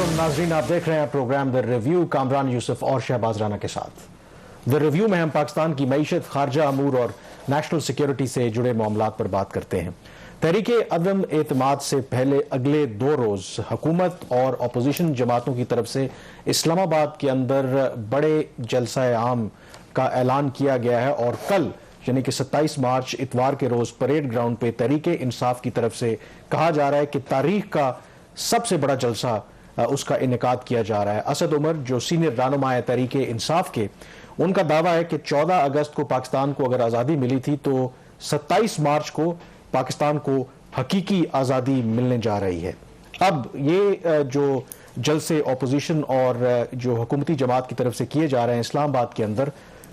वालेकुम नाजरीन, आप देख रहे हैं programme the review Kamran Yousuf और शहबाज राना के साथ। द रिव्यू में हम पाकिस्तान की मईशत, खारजा अमूर और नेशनल सिक्योरिटी से जुड़े मामलात पर बात करते हैं। तहरीक अदम एतमाद से पहले अगले 2 रोज हुकूमत और अपोजिशन जमातों की तरफ से इस्लामाबाद के अंदर बड़े जलसा आम का ऐलान किया गया है और कल यानी कि 27 मार्च इतवार के रोज परेड ग्राउंड पे तहरीक इंसाफ की तरफ से कहा जा रहा है कि तारीख का सबसे बड़ा जलसा उसका इनेकाद किया जा रहा है। असद उमर जो सीनियर रहनुमा है तहरीक इंसाफ के, उनका दावा है कि 14 अगस्त को पाकिस्तान को अगर आज़ादी मिली थी तो 27 मार्च को पाकिस्तान को हकीकी आज़ादी मिलने जा रही है। अब ये जो जलसे अपोजिशन और जो हुकूमती जमात की तरफ से किए जा रहे हैं इस्लामाबाद के अंदर,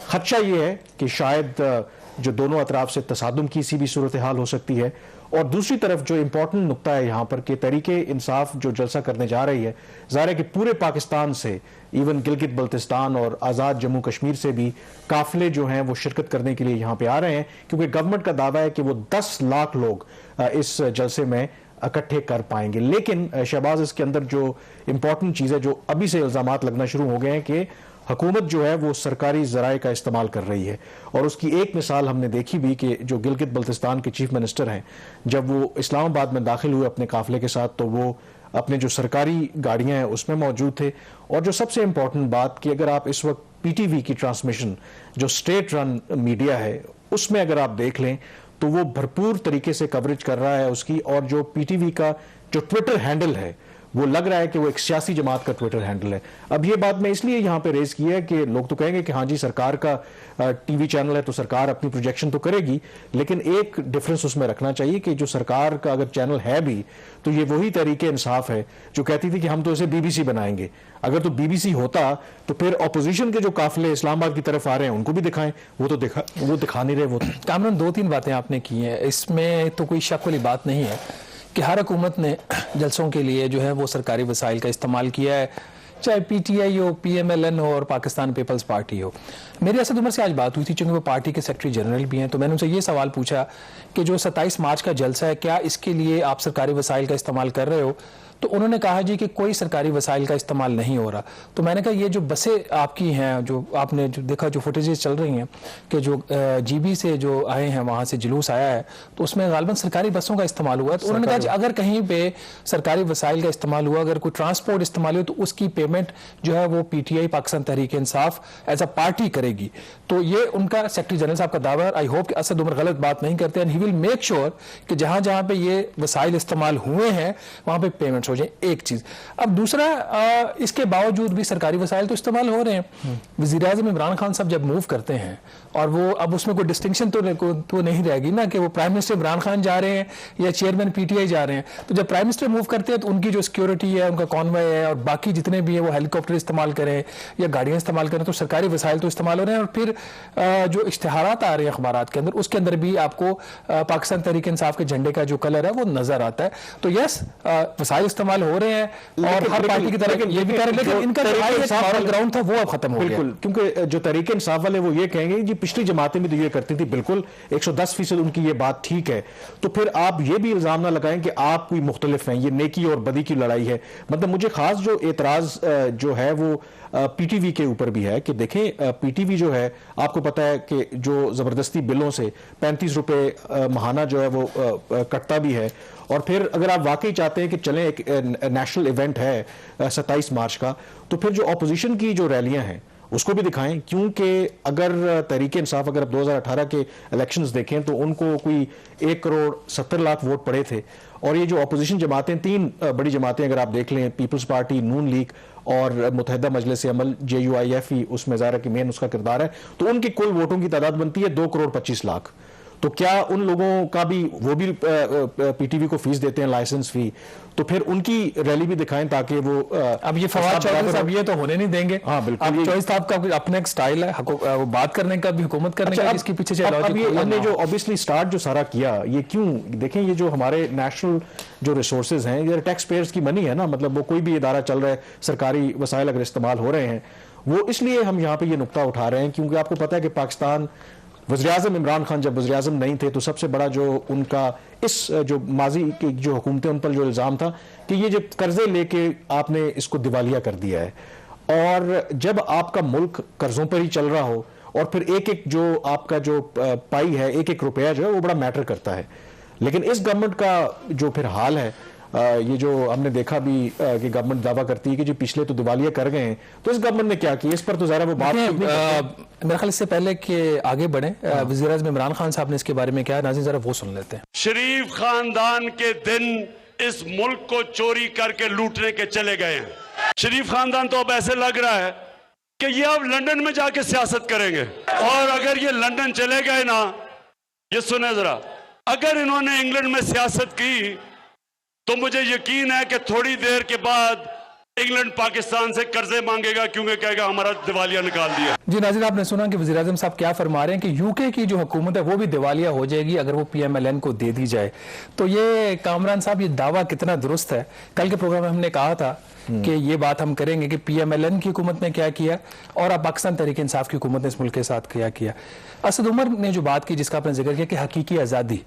खदशा ये है कि शायद जो दोनों अतराफ से तसादुम की सी भी सूरत हाल हो सकती है। और दूसरी तरफ जो इंपॉर्टेंट नुकता है यहाँ पर कि तहरीक इंसाफ जो जलसा करने जा रही है, ज़ाहिर है कि पूरे पाकिस्तान से, इवन गिलगित बल्तिस्तान और आज़ाद जम्मू कश्मीर से भी काफिले जो हैं वो शिरकत करने के लिए यहाँ पे आ रहे हैं, क्योंकि गवर्नमेंट का दावा है कि वो 10 लाख लोग इस जलसे में इकट्ठे कर पाएंगे। लेकिन शहबाज, इसके अंदर जो इंपॉर्टेंट चीज़ है, जो अभी से इल्ज़ामात लगना शुरू हो गए हैं कि हुकूमत जो है वो सरकारी ज़राए का इस्तेमाल कर रही है। और उसकी एक मिसाल हमने देखी भी कि जो गिलगित बल्तिस्तान के चीफ मिनिस्टर हैं, जब वो इस्लामाबाद में दाखिल हुए अपने काफिले के साथ, तो वो अपने जो सरकारी गाड़ियां हैं उसमें मौजूद थे। और जो सबसे इंपॉर्टेंट बात कि अगर आप इस वक्त पीटीवी की ट्रांसमिशन जो स्टेट रन मीडिया है उसमें अगर आप देख लें तो वो भरपूर तरीके से कवरेज कर रहा है उसकी। और जो पीटीवी का जो ट्विटर हैंडल है वो लग रहा है कि वो एक सियासी जमात का ट्विटर हैंडल है। अब ये बात मैं इसलिए यहाँ पे रेज की है कि लोग तो कहेंगे कि हाँ जी सरकार का टीवी चैनल है तो सरकार अपनी प्रोजेक्शन तो करेगी, लेकिन एक डिफरेंस उसमें रखना चाहिए कि जो सरकार का अगर चैनल है भी तो ये वही तहरीक इंसाफ है जो कहती थी कि हम तो इसे बीबीसी बनाएंगे। अगर तो बीबीसी होता तो फिर अपोजिशन के जो काफिले इस्लामाबाद की तरफ आ रहे हैं उनको भी दिखाएं, वो दिखा नहीं रहे। वो कामरान 2-3 बातें आपने की हैं, इसमें तो कोई शक वाली बात नहीं है कि हर हुकूमत ने जलसों के लिए जो है वो सरकारी वसाइल का इस्तेमाल किया है, चाहे पीटीआई हो, पीएमएलएन हो और पाकिस्तान पीपल्स पार्टी हो। मेरी असद उमर से आज बात हुई थी, चूंकि वो पार्टी के सेक्रेटरी जनरल भी हैं, तो मैंने उनसे ये सवाल पूछा कि जो 27 मार्च का जलसा है, क्या इसके लिए आप सरकारी वसाइल का इस्तेमाल कर रहे हो? तो उन्होंने कहा जी कि कोई सरकारी वसाइल का इस्तेमाल नहीं हो रहा। तो मैंने कहा ये जो बसें आपकी हैं, जो आपने जो देखा, जो फुटेजेस चल रही हैं कि जो जीबी से जो आए हैं वहाँ से जुलूस आया है, तो उसमें गालिबन सरकारी बसों का इस्तेमाल हुआ है। तो उन्होंने कहा जी अगर कहीं पे सरकारी वसाइल का इस्तेमाल हुआ, अगर कोई ट्रांसपोर्ट इस्तेमाल हुआ, तो उसकी पेमेंट जो है वो PTI Pakistan Tehreek Insaf as a party करेगी। तो ये उनका सेक्रेटरी जनरल साहब का दावा है। आई होप कि असद उमर गलत बात नहीं करते हैं। ही विल मेक श्योर कि जहां जहां पे ये वसाइल इस्तेमाल हुए हैं वहां पे पेमेंट्स हो जाए। एक चीज। अब दूसरा, इसके बावजूद भी सरकारी वसाइल तो इस्तेमाल हो रहे हैं। वज़ीर-ए-आज़म इमरान खान साहब जब मूव करते हैं, और वो अब उसमें कोई डिस्टिंक्शन तो नहीं रहेगी ना कि वो प्राइम मिनिस्टर इमरान खान जा रहे हैं या चेयरमैन पीटीआई जा रहे हैं। तो जब प्राइम मिनिस्टर मूव करते हैं तो उनकी जो सिक्योरिटी है, उनका कॉन्वॉय है और बाकी जितने भी है वो हेलीकॉप्टर इस्तेमाल करें या गाड़ियां इस्तेमाल करें, तो सरकारी वसाइल तो इस्तेमाल हो रहे हैं। और फिर जो इश्तिहारात आ रहे हैं अखबारात के अंदर, उसके अंदर भी आपको पाकिस्तान तहरीक इंसाफ के झंडे का जो कलर है वो नजर आता है। तो यस, वसाइल इस्तेमाल हो रहे हैं और हर पार्टी की तरह ये भी कह रहे हैं, लेकिन इनका जो ग्राउंड था वो अब खत्म हो गया। क्योंकि जो तहरीक इंसाफ वाले वो ये कहेंगे जी पिछली जमातें भी तो ये करती थी, बिल्कुल 110% उनकी ये बात ठीक है। तो फिर आप ये भी इल्जाम ना लगाएं कि आप कोई मुख्तलिफ हैं, ये नेकी और बदी की लड़ाई है। मतलब मुझे खास जो एतराज जो है वो पीटीवी के ऊपर भी है कि देखें, पीटीवी जो है आपको पता है कि जो जबरदस्ती बिलों से 35 रुपए माहाना जो है वो कटता भी है। और फिर अगर आप वाकई चाहते हैं कि चलें, एक नेशनल इवेंट है 27 मार्च का, तो फिर जो अपोजिशन की जो रैलियां हैं उसको भी दिखाएं। क्योंकि अगर तहरीक इंसाफ, अगर आप 2018 के इलेक्शंस देखें तो उनको कोई 1 करोड़ 70 लाख वोट पड़े थे। और ये जो अपोजिशन जमातें, 3 बड़ी जमातें अगर आप देख लें, पीपल्स पार्टी, नून लीग और मुत्तहिदा मजलिस अमल JUIF, उसमें ज़ाहिर कि मेन उसका किरदार है, तो उनकी कुल वोटों की तादाद बनती है 2 करोड़ 25 लाख। तो क्या उन लोगों का भी, वो भी पीटीवी को फीस देते हैं, लाइसेंस फी, तो फिर उनकी रैली भी दिखाएं ताकि वो अब ये फवाद चौधरी साहब ये तो होने नहीं देंगे। हाँ बिल्कुल, चौधरी साहब का अपना एक स्टाइल है, वो बात करने का भी, हुकूमत करने का, इसके पीछे हमने जो ऑब्वियसली स्टार्ट जो सारा किया, ये क्यों देखें, ये जो हमारे नेशनल जो रिसोर्सेज हैं, ये टैक्स पेयर्स की मनी है ना। मतलब वो कोई भी इदारा चल रहा है, सरकारी वसाइल अगर इस्तेमाल हो रहे हैं, वो इसलिए हम यहाँ पे ये नुकता उठा रहे हैं क्योंकि आपको पता है कि पाकिस्तान वज़ीर-ए-आज़म इमरान खान जब वज़ीर-ए-आज़म नहीं थे तो सबसे बड़ा जो उनका इस जो माजी की जो हुकूमतें उन पर जो इल्ज़ाम था कि ये जो कर्जे लेके आपने इसको दिवालिया कर दिया है, और जब आपका मुल्क कर्जों पर ही चल रहा हो और फिर एक एक जो आपका जो पाई है, एक एक रुपया जो है वो बड़ा मैटर करता है। लेकिन इस गवर्नमेंट का जो फिर हाल है, ये जो हमने देखा भी कि गवर्नमेंट दावा करती है कि जो पिछले तो दिवालिया कर गए हैं, तो इस गवर्नमेंट ने क्या किया, इस पर तो जरा वो बात मेरे ख्याल इससे पहले कि आगे बढ़े, वज़ीर-ए-आज़म इमरान खान साहब ने इसके बारे में क्या, नाज़रीन जरा वो सुन लेते हैं। शरीफ खानदान के दिन इस मुल्क को चोरी करके लूटने के चले गए हैं। शरीफ खानदान तो अब ऐसे लग रहा है कि ये अब लंदन में जाके सियासत करेंगे, और अगर ये लंदन चले गए ना, ये सुने जरा, अगर इन्होंने इंग्लैंड में सियासत की तो मुझे यकीन है कि थोड़ी देर के बाद इंग्लैंड पाकिस्तान से कर्जे मांगेगा, क्योंकि कहेगा हमारा दिवालिया निकाल दिया। जी नाज़रीन, आपने सुना कि वज़ीर-ए-आज़म साहब क्या फरमा रहे हैं कि यूके की जो हुकूमत है वो भी दिवालिया हो जाएगी अगर वो PMLN को दे दी जाए। तो ये कामरान साहब, ये दावा कितना दुरुस्त है? कल के प्रोग्राम में हमने कहा था कि ये बात हम करेंगे कि PMLN की हुकूमत ने क्या किया और अब पाकिस्तान तहरीक इंसाफ की हुकूमत ने इस मुल्क के साथ क्या किया। असद उमर ने जो बात की, जिसका आपने जिक्र किया कि हकीकी आज़ादी,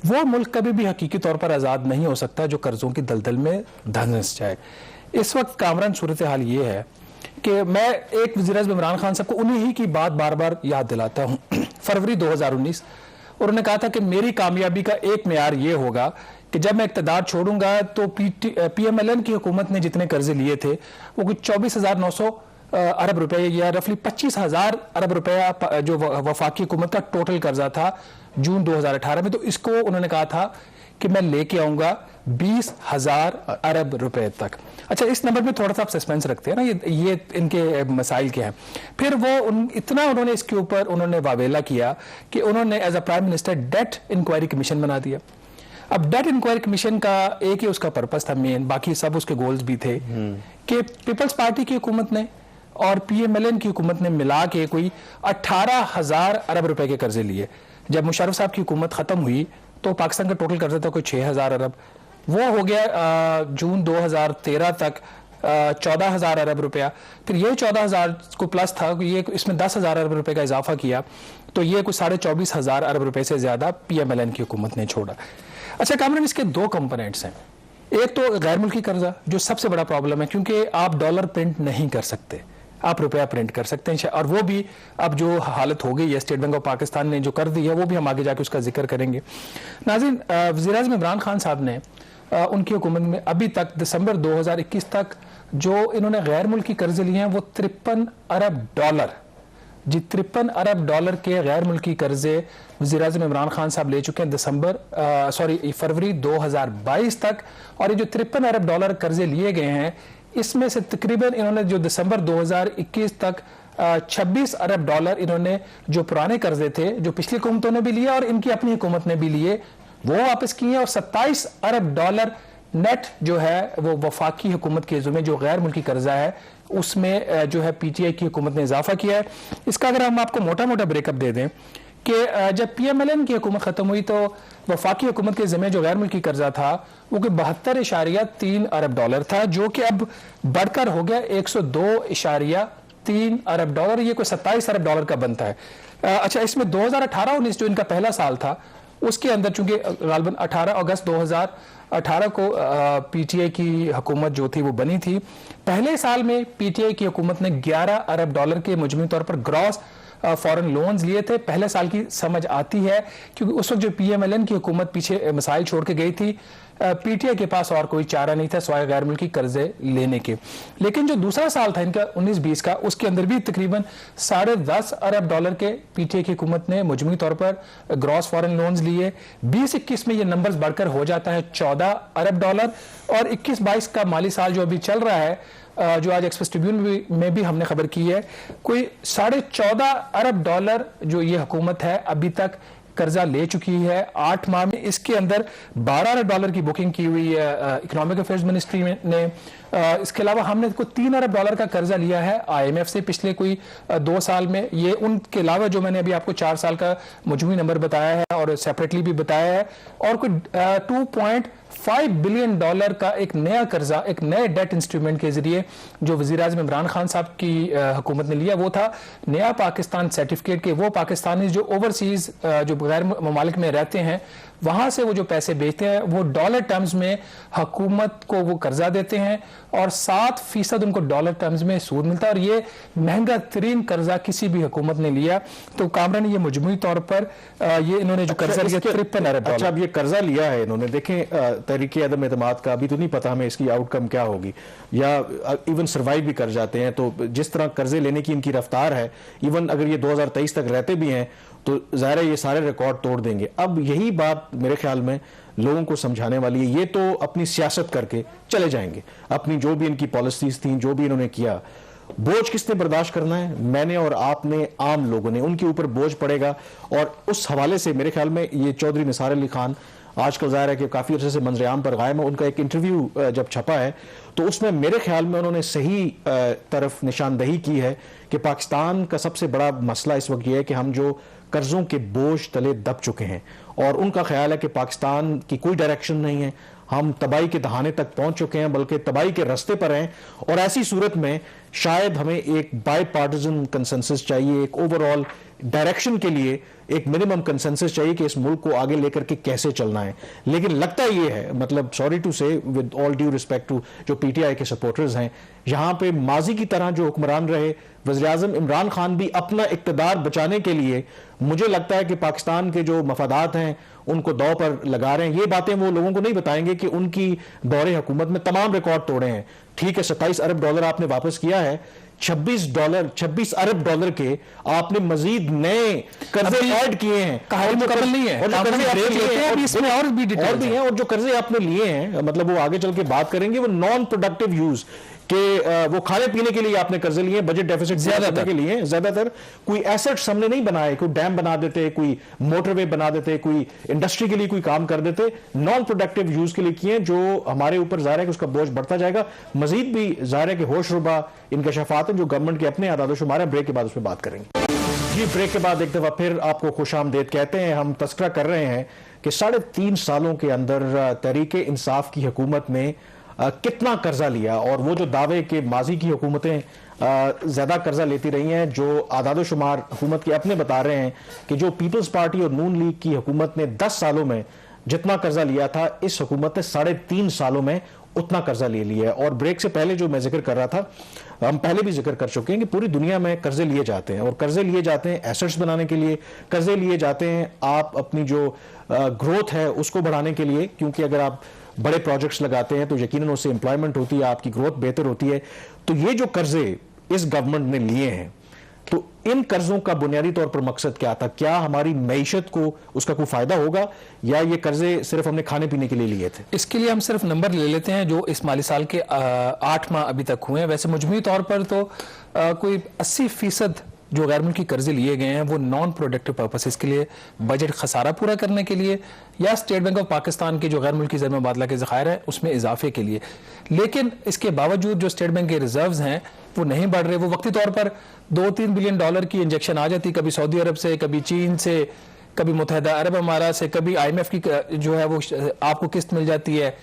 वो मुल्क कभी भी हकीकी तौर पर आज़ाद नहीं हो सकता जो कर्जों की दलदल में धंस जाए। इस वक्त कामरान सूरत हाल ये है कि मैं एक वज़ीर-ए-आज़म इमरान खान साहब को उन्हीं की बात बार बार याद दिलाता हूँ। फरवरी 2019 उन्होंने कहा था कि मेरी कामयाबी का एक मेयार ये होगा कि जब मैं इक़्तिदार छोड़ूंगा तो PMLN की हुकूमत ने जितने कर्जे लिए थे वो कुछ 24,900 अरब रुपए या रफली 25,000 अरब रुपया जो वफाकी हुकूमत का टोटल कर्जा था जून 2018 में, तो इसको उन्होंने कहा था कि मैं लेके आऊंगा 20,000 अरब रुपए तक। अच्छा, इस नंबर में थोड़ा सा आप सस्पेंस रखते हैं ना, ये इनके मसाइल के हैं। फिर वो इतना उन्होंने इसके ऊपर उन्होंने वावेला किया कि उन्होंने as a prime minister that inquiry commission बना दिया। अब डेट इंक्वायरी कमीशन का एक ही उसका पर्पस था मेन, बाकी सब उसके गोल्स भी थे कि पीपल्स पार्टी की हुकूमत ने और PMLN की हुकूमत ने मिला के कोई 18,000 अरब रुपए के कर्जे लिए। जब मुशर्रफ साहब की हुकूमत खत्म हुई तो पाकिस्तान का टोटल कर्जा था कोई 6,000 अरब, वो हो गया जून 2013 तक 14,000 अरब रुपया। फिर ये 14,000 को प्लस था, ये इसमें 10,000 अरब रुपए का इजाफा किया, तो ये कुछ 24,500 अरब रुपए से ज्यादा PMLN की हुकूमत ने छोड़ा। अच्छा कामरान, इसके दो कंपोनेंट्स हैं। एक तो गैर मुल्की कर्जा, जो सबसे बड़ा प्रॉब्लम है, क्योंकि आप डॉलर प्रिंट नहीं कर सकते, आप रुपया प्रिंट कर सकते हैं, और वो भी अब जो हालत हो गई है स्टेट बैंक ऑफ पाकिस्तान ने जो कर दी है, वो भी हम आगे जाके उसका जिक्र करेंगे। नाज़रीन, वज़ीर-ए-आज़म इमरान खान साहब ने उनकी हुकूमत में अभी तक दिसंबर 2021 तक जो इन्होंने गैर मुल्की कर्जे लिए हैं वो 53 अरब डॉलर, जी 53 अरब डॉलर के गैर मुल्की कर्जे वज़ीर-ए-आज़म इमरान खान साहब ले चुके हैं फरवरी 2022 तक। और ये जो 53 अरब डॉलर कर्जे लिए गए हैं, इसमें से तकरीबन इन्होंने जो दिसंबर 2021 तक 26 अरब डॉलर इन्होंने जो पुराने कर्जे थे, जो पिछली हुकूमतों ने भी लिए और इनकी अपनी हुकूमत ने भी लिए, वो वापस किए, और 27 अरब डॉलर नेट जो है वो वफाकी हुकूमत के ज़िम्मे जो गैर मुल्की कर्जा है उसमें जो है PTI की हुकूमत ने इजाफा किया है। इसका अगर हम आपको मोटा मोटा ब्रेकअप दे दें कि जब PMLN की हुकूमत खत्म हुई तो वफाकी हुकूमत के ज़िम्मे जो गैर मुल्की कर्जा था वो कि 72.3 अरब डॉलर था, जो कि अब बढ़कर हो गया 102.3 अरब डॉलर, ये कोई 27 अरब डॉलर का बनता है। अच्छा, इसमें 2018-19 जो इनका पहला साल था उसके अंदर चूंकि गालबन 18 अगस्त 2018 को PTI की हुकूमत जो थी वो बनी थी, पहले साल में PTI की हुकूमत ने 11 अरब डॉलर के मुजमई तौर पर ग्रॉस फॉरेन लोन्स लिए थे। पहले साल की समझ आती है क्योंकि उस वक्त जो PMLN की हुकूमत पीछे मसाइल छोड़ के गई थी, PTI के पास और कोई चारा नहीं था सिवाय गैर मुल्की कर्जे लेने के। लेकिन जो दूसरा साल था इनका 19-20 का, उसके अंदर भी तकरीबन 10.5 अरब डॉलर के PTI की हुकूमत ने मुजमई तौर पर ग्रॉस फॉरेन लोन्स लिए। 20-21 में ये नंबर्स बढ़कर हो जाता है 14 अरब डॉलर, और 21-22 का माली साल जो अभी चल रहा है, जो आज एक्सप्रेस ट्रिब्यून में भी हमने खबर की है, कोई 14.5 अरब डॉलर जो ये हुकूमत है अभी तक कर्जा ले चुकी है। 8 माह में इसके अंदर 12 अरब डॉलर की बुकिंग की हुई है इकोनॉमिक अफेयर्स मिनिस्ट्री ने। इसके अलावा हमने को 3 अरब डॉलर का कर्जा लिया है IMF से पिछले कोई 2 साल में। ये उनके अलावा जो मैंने अभी आपको 4 साल का मजमूई नंबर बताया है और सेपरेटली भी बताया है, और कोई 2.5 बिलियन डॉलर का एक नया कर्जा, एक नए डेट इंस्ट्रूमेंट के जरिए जो वज़ीर-ए-आज़म इमरान खान साहब की हुकूमत ने लिया, वो था नया पाकिस्तान सर्टिफिकेट के वो पाकिस्तानी जो ओवरसीज जो गैर ममालिक में रहते हैं वहां से वो जो पैसे भेजते हैं वो डॉलर टर्म्स में हुकूमत को वो कर्जा देते हैं और 7% उनको डॉलर टर्म्स में सूद मिलता है, और ये महंगा तरीन कर्जा किसी भी हुकूमत ने लिया। तो कामरान ये मजमूई तौर पर ये इन्होंने जो कर्जा लिया 53 अरब डॉलर। अच्छा, अब ये कर्जा लिया है इन्होंने, देखें तरीके अदम एतमाद का अभी तो नहीं पता हमें इसकी आउटकम क्या होगी, या इवन सर्वाइव भी कर जाते हैं। तो जिस तरह कर्जे लेने की इनकी रफ्तार है, इवन अगर ये 2023 तक रहते भी हैं तो ज़ाहिर है ये सारे रिकॉर्ड तोड़ देंगे। अब यही बात मेरे ख्याल में लोगों को समझाने वाली है। ये तो अपनी सियासत करके चले जाएंगे, अपनी जो भी इनकी पॉलिसीज थी, जो भी इन्होंने किया, बोझ किसने बर्दाश्त करना है? मैंने और आपने, आम लोगों ने, उनके ऊपर बोझ पड़ेगा। और उस हवाले से मेरे ख्याल में ये चौधरी निसार अली खान आजकल ज़ाहिर है कि काफ़ी अर्से से मंजर-ए-आम पर गायब है, उनका एक इंटरव्यू जब छपा है तो उसमें मेरे ख्याल में उन्होंने सही तरफ निशानदही की है कि पाकिस्तान का सबसे बड़ा मसला इस वक्त यह है कि हम जो कर्जों के बोझ तले दब चुके हैं, और उनका ख्याल है कि पाकिस्तान की कोई डायरेक्शन नहीं है, हम तबाही के दहाने तक पहुंच चुके हैं, बल्कि तबाही के रास्ते पर हैं। और ऐसी सूरत में शायद हमें एक बाई पार्टिजन कंसेंसस चाहिए, एक ओवरऑल डायरेक्शन के लिए एक मिनिमम कंसेंसस चाहिए कि इस मुल्क को आगे लेकर के कैसे चलना है। लेकिन लगता ये है, मतलब sorry to say, with all due respect to जो PTI के सपोर्टर्स हैं, यहां पे माजी की तरह जो हुक्मरान रहे वज़ीर-ए-आज़म इमरान खान भी अपना इक़्तिदार बचाने के लिए मुझे लगता है कि पाकिस्तान के जो मफादात हैं उनको दांव पर लगा रहे हैं। ये बातें वो लोगों को नहीं बताएंगे कि उनकी दौरे हुकूमत में तमाम रिकॉर्ड तोड़े हैं। ठीक है, 27 अरब डॉलर आपने वापस किया है, 26 अरब डॉलर के आपने मजीद नए कर्जे ऐड किए हैं, मुकम्मल नहीं है, और जो कर्जे आपने लिए हैं, इसमें और भी हैं, और जो कर्जे आपने लिए हैं, मतलब वो आगे चल के बात करेंगे, वो नॉन प्रोडक्टिव यूज कि वो खाने पीने के लिए आपने कर्जे लिए, बजट डेफिसिट ज्यादातर के लिए, ज्यादातर कोई एसेट्स हमने नहीं बनाए, कोई डैम बना देते, कोई मोटरवे बना देते, कोई इंडस्ट्री के लिए कोई काम कर देते, नॉन प्रोडक्टिव यूज के लिए किए, जो हमारे ऊपर ज़ाहिर है कि उसका बोझ बढ़ता जाएगा। मजीद भी ज़ाहिर है कि होशरुबा इंकशाफात हैं जो गवर्नमेंट के अपने आदाद-ओ-शुमार हैं। ब्रेक के बाद उसमें बात करेंगे। जी, ब्रेक के बाद एक दफा फिर आपको खुशामदीद कहते हैं। हम तस्करा कर रहे हैं कि 3.5 सालों के अंदर तहरीक इंसाफ की हुकूमत ने कितना कर्जा लिया, और वो जो दावे के माजी की हुकूमतें ज्यादा कर्जा लेती रही हैं, जो आदाद-ओ-शुमार हुकूमत के अपने बता रहे हैं कि जो पीपल्स पार्टी और नून लीग की हुकूमत ने 10 सालों में जितना कर्जा लिया था, इस हुकूमत ने 3.5 सालों में उतना कर्जा ले लिया है। और ब्रेक से पहले जो मैं जिक्र कर रहा था, हम पहले भी जिक्र कर चुके हैं कि पूरी दुनिया में कर्जे लिए जाते हैं, और कर्जे लिए जाते हैं एसेट्स बनाने के लिए, कर्जे लिए जाते हैं आप अपनी जो ग्रोथ है उसको बढ़ाने के लिए, क्योंकि अगर आप बड़े प्रोजेक्ट्स लगाते हैं तो यकीनन उससे एम्प्लॉयमेंट होती है, आपकी ग्रोथ बेहतर होती है। तो ये जो कर्जे इस गवर्नमेंट ने लिए हैं, तो इन कर्जों का बुनियादी तौर पर मकसद क्या था? क्या हमारी मईशत को उसका कोई फायदा होगा, या ये कर्जे सिर्फ हमने खाने पीने के लिए लिए थे? इसके लिए हम सिर्फ नंबर ले लेते हैं जो इस माली साल के 8 माह अभी तक हुए हैं। वैसे मजमूई तौर पर तो कोई 80% जो गैर मुल्की कर्जे लिए गए हैं वो नॉन प्रोडक्टिव पर्पसेस के लिए, बजट खसारा पूरा करने के लिए, या स्टेट बैंक ऑफ पाकिस्तान के जो गैर मुल्की ज़र मुबादला के ज़खायर है उसमें इजाफे के लिए। लेकिन इसके बावजूद जो स्टेट बैंक के रिजर्व्स हैं वो नहीं बढ़ रहे। वो वक्ती तौर पर 2-3 बिलियन डॉलर की इंजेक्शन आ जाती, कभी सऊदी अरब से, कभी चीन से, कभी मुत्तहिदा अरब अमारात से, कभी IMF की जो है वो आपको किस्त मिल जाती है,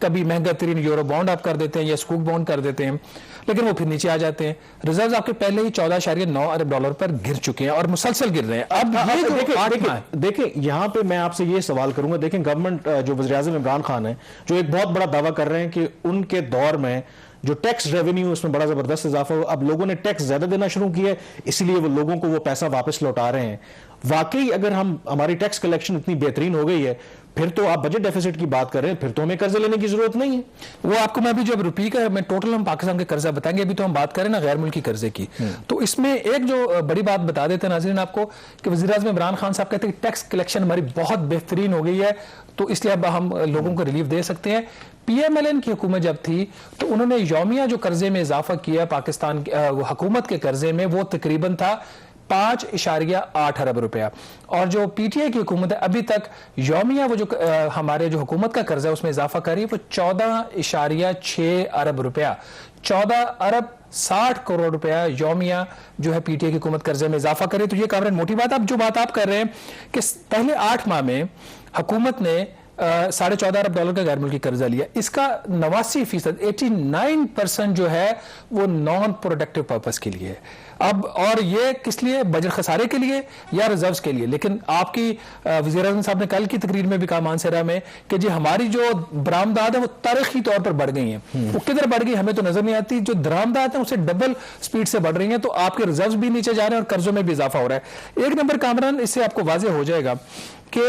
कभी महंगा तरीन यूरो बॉन्ड आप कर देते हैं या स्कूक बॉन्ड कर देते हैं, लेकिन वो फिर नीचे आ जाते हैं। रिजर्व्स आपके पहले ही 14.9 अरब डॉलर पर गिर चुके हैं और मुसलसल गिर रहे हैं। अब देखें यहां पे मैं आपसे ये सवाल करूंगा, देखें गवर्नमेंट जो वज़ीर-ए-आज़म इमरान खान है, जो एक बहुत बड़ा दावा कर रहे हैं कि उनके दौर में जो टैक्स रेवेन्यू उसमें बड़ा जबरदस्त इजाफा हो, अब लोगों ने टैक्स ज्यादा देना शुरू किया है, इसलिए वो लोगों को वो पैसा वापस लौटा रहे हैं। वाकई अगर हमारी टैक्स कलेक्शन इतनी बेहतरीन हो गई है, फिर तो आप बजट डेफिसिट की बात कर रहे हैं, फिर तो हमें कर्जे लेने की जरूरत नहीं है। वो आपको मैं अभी जो रुपये का मैं टोटल हम पाकिस्तान के कर्जा बताएंगे, अभी तो हम बात करें ना गैर मुल्की कर्जे की, तो इसमें एक जो बड़ी बात बता देते हैं नाज़रीन आपको कि वज़ीर-ए-आज़म इमरान खान साहब कहते हैं कि टैक्स कलेक्शन हमारी बहुत बेहतरीन हो गई है, तो इसलिए अब हम लोगों को रिलीफ दे सकते हैं। PMLN की हुकूमत जब थी तो उन्होंने यौमिया जो कर्जे में इजाफा किया पाकिस्तान हुकूमत के कर्जे में, वो तकरीबन था 5.8 अरब रुपया। और जो पीटीआई की हुकूमत है अभी तक यौमिया वो जो हमारे जो हुकूमत का कर्जा है उसमें इजाफा कर रही है वो 14.6 अरब रुपया, 14 अरब 60 करोड़ रुपया यौमिया जो है पीटीआई की हुकूमत कर्जे में इजाफा करे। तो ये कामरान मोटी बात। अब जो बात आप कर रहे हैं कि पहले 8 माह में हुकूमत ने 14.5 अरब डॉलर का गैर मुल्की कर्जा लिया, इसका 89%, 89% जो है वो नॉन प्रोडक्टिव पर्पस के लिए है। अब और ये किस लिए, बजट खसारे के लिए या रिजर्व्स के लिए। लेकिन आपकी वज़ीर आज़म साहब ने कल की तकरीर में भी कहा मानसरा में कि जी हमारी जो बरामदात है वो तारीखी तौर पर बढ़ गई हैं। वो किधर बढ़ गई हमें तो नजर नहीं आती, जो दरामदात है उससे डबल स्पीड से बढ़ रही हैं। तो आपके रिजर्व्स भी नीचे जा रहे हैं और कर्जों में भी इजाफा हो रहा है। एक नंबर कामरान, इससे आपको वाज़ेह हो जाएगा कि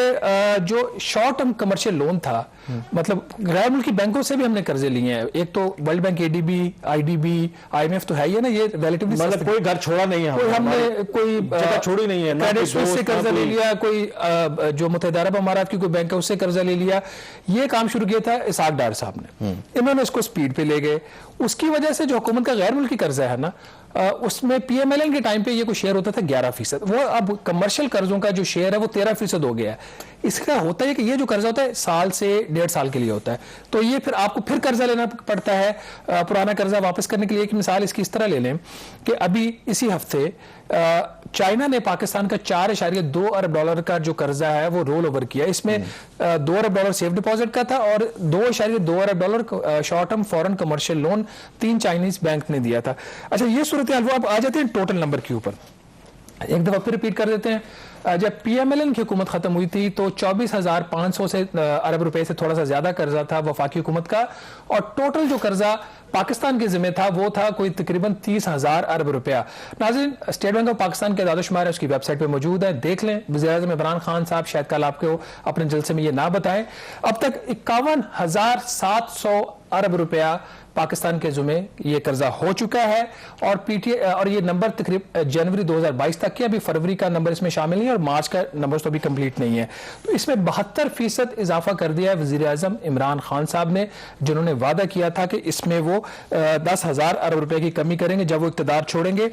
जो शॉर्ट टर्म कमर्शियल लोन था, मतलब गैर मुल्की बैंकों से भी हमने कर्जे लिए हैं। एक तो world bank, ADB, IDB, IMF तो है ही है ना, ये रिलेटिवली मतलब कोई घर छोड़ा नहीं है, कोई हमने कोई जगह छोड़ी नहीं है, क्रेडिट स्विस से कर्जा ले लिया, कोई जो मुत्तहिदा अरब अमारात की कोई बैंक है उससे कर्जा ले लिया। ये काम शुरू किया था इसाक डार साहब ने, इन्होंने इसको स्पीड पे ले गए। उसकी वजह से जो हुकूमत का गैर मुल्की कर्जा है ना, उसमें पीएमएलएन के टाइम पे ये कोई शेयर होता था 11%, वो अब कमर्शियल कर्जों का जो शेयर है वो 13% हो गया है। इसका होता है कि ये जो कर्जा होता है साल से 1.5 साल के लिए होता है, तो ये फिर आपको फिर कर्जा लेना पड़ता है पुराना कर्जा वापस करने के लिए। एक मिसाल इसकी इस तरह ले लें कि अभी इसी हफ्ते चाइना ने पाकिस्तान का 4.2 अरब डॉलर का जो कर्जा है वो रोल ओवर किया। इसमें 2 अरब डॉलर सेफ डिपॉजिट का था और 2.2 अरब dollar short term foreign commercial loan 3 Chinese bank ने दिया था। अच्छा, ये सूरत हाल, वो आप आ जाते हैं टोटल नंबर के ऊपर। एक दफा फिर रिपीट कर देते हैं, जब पीएमएलएन की हुकूमत खत्म हुई थी तो 24,500 से अरब रुपए से थोड़ा सा ज्यादा कर्जा था वफाकी हुकूमत का, और टोटल जो कर्जा पाकिस्तान के जिम्मे था वो था कोई तकरीबन 30,000 अरब रुपया। नाज़रीन, स्टेट बैंक ऑफ पाकिस्तान के दादोशुमार है, उसकी वेबसाइट पे मौजूद है, देख लें। वज़ीर आज़म इमरान खान साहब शायद कल आपको अपने जलसे में ये ना बताएं, अब तक 51,700 अरब रुपया पाकिस्तान के जुमे ये कर्जा हो चुका है। और पीटीआई, और ये नंबर तकरीबन जनवरी 2022 तक के, अभी फरवरी का नंबर इसमें शामिल नहीं है और मार्च का नंबर तो अभी कंप्लीट नहीं है। तो इसमें 72% इजाफा कर दिया है वज़ीर आज़म इमरान खान साहब ने, जिन्होंने वादा किया था कि इसमें वो 10,000 अरब रुपए की कमी करेंगे जब वो इक़्तिदार छोड़ेंगे।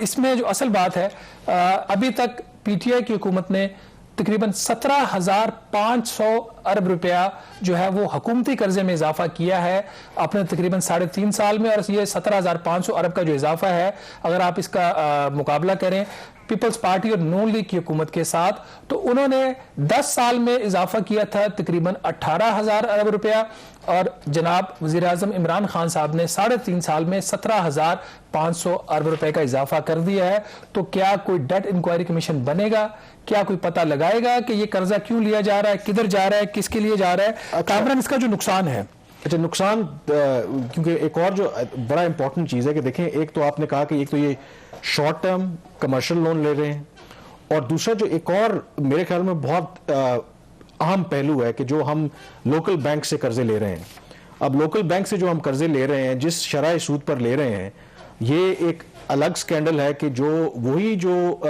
इसमें जो असल बात है, अभी तक पीटीआई की हुकूमत ने तकरीबन 17,500 अरब रुपया जो है वो हुकूमती कर्जे में इजाफा किया है अपने तकरीबन 3.5 साल में। और ये 17,500 अरब का जो इजाफा है, अगर आप इसका मुकाबला करें पीपल्स पार्टी और नून लीग की हुकूमत के साथ, तो उन्होंने 10 साल में इजाफा किया था तकरीबन 18,000 अरब रुपया, और जनाब वज़ीर आज़म इमरान खान साहब ने 3.5 साल में 17,500 अरब रुपए का इजाफा कर दिया है। तो क्या कोई डेट इंक्वायरी कमीशन बनेगा? क्या कोई पता लगाएगा कि ये कर्जा क्यों लिया जा रहा है, किधर जा रहा है, किसके लिए जा रहा है? कामरान, इसका जो नुकसान है, अच्छा नुकसान, क्योंकि एक और जो बड़ा इंपॉर्टेंट चीज़ है कि देखें, एक तो आपने कहा कि एक तो ये शॉर्ट टर्म कमर्शियल लोन ले रहे हैं, और दूसरा जो एक और मेरे ख्याल में बहुत अहम पहलू है कि जो हम लोकल बैंक से कर्जे ले रहे हैं। अब लोकल बैंक से जो हम कर्जे ले रहे हैं, जिस शरह सूद पर ले रहे हैं, ये एक अलग स्कैंडल है कि जो वही जो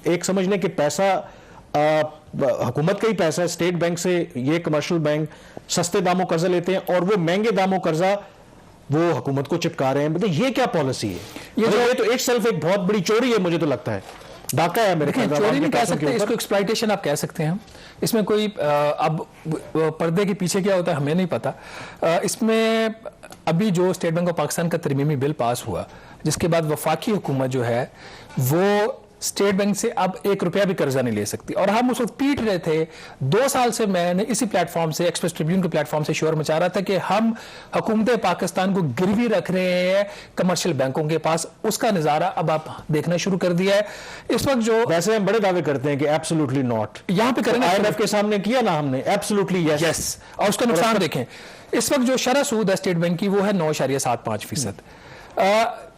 एक समझ लें कि पैसा हुकूमत का ही पैसा है, स्टेट बैंक से ये कमर्शियल बैंक सस्ते दामों कर्जा लेते हैं और वो महंगे दामों कर्जा वो हुकूमत को चिपका रहे हैं। मतलब ये क्या पॉलिसी है? ये तो एक सेल्फ एक बहुत बड़ी चोरी है, मुझे तो लगता है डाका है मेरे ख्याल में। चोरी नहीं कह सकते, इसको एक्सप्लॉइटेशन आप कह सकते हैं। इसमें कोई अब पर्दे के पीछे क्या होता है हमें नहीं पता। इसमें अभी जो स्टेट बैंक ऑफ पाकिस्तान का तरमीमी बिल पास हुआ, जिसके बाद वफाकी हुकूमत जो है वो स्टेट बैंक से अब 1 रुपया भी कर्जा नहीं ले सकती। और हम उस वक्त पीट रहे थे, 2 साल से मैंने इसी प्लेटफॉर्म से, एक्सप्रेस ट्रिब्यून के प्लेटफॉर्म से शोर मचा रहा था कि हम हुकूमत पाकिस्तान को गिरवी रख रहे हैं कमर्शियल बैंकों के पास। उसका नजारा अब आप देखना शुरू कर दिया है। इस वक्त जो वैसे हम बड़े दावे करते हैं कि एब्सोल्युटली नॉट, यहां पे करेंगे, IMF के सामने किया ना हमने, एब्सोल्युटली यस। और उसका नुकसान देखें, इस वक्त जो शरह सूद है स्टेट बैंक की वो है 9.75%।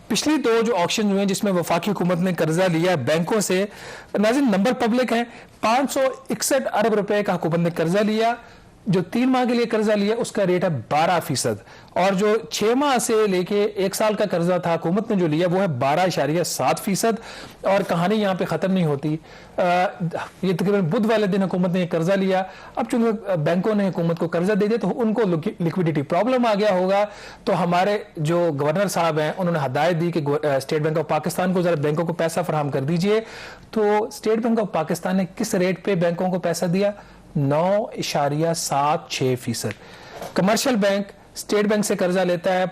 पिछली 2 जो ऑक्शन हुए जिसमें वफाकी हुकूमत ने कर्जा लिया बैंकों से, नाज़रीन नंबर पब्लिक है, 561 अरब रुपए का हुकूमत ने कर्जा लिया, जो 3 माह के लिए कर्जा लिया उसका रेट है 12%, और जो 6 माह से लेके 1 साल का कर्जा था हुकूमत ने जो लिया वो है 12.7%। और कहानी यहाँ पे खत्म नहीं होती। ये तकरीबन बुध वाले दिन हुकूमत ने कर्जा लिया। अब चूंकि बैंकों ने हुकूमत को कर्जा दे दिया तो उनको लिक्विडिटी प्रॉब्लम आ गया होगा, तो हमारे जो गवर्नर साहब हैं उन्होंने हदायत दी कि स्टेट बैंक ऑफ पाकिस्तान को जरा बैंकों को पैसा फराहम कर दीजिए। तो स्टेट बैंक ऑफ पाकिस्तान ने किस रेट पे बैंकों को पैसा दिया? 9.76%। कमर्शियल बैंक स्टेट बैंक से कर्जा लेता है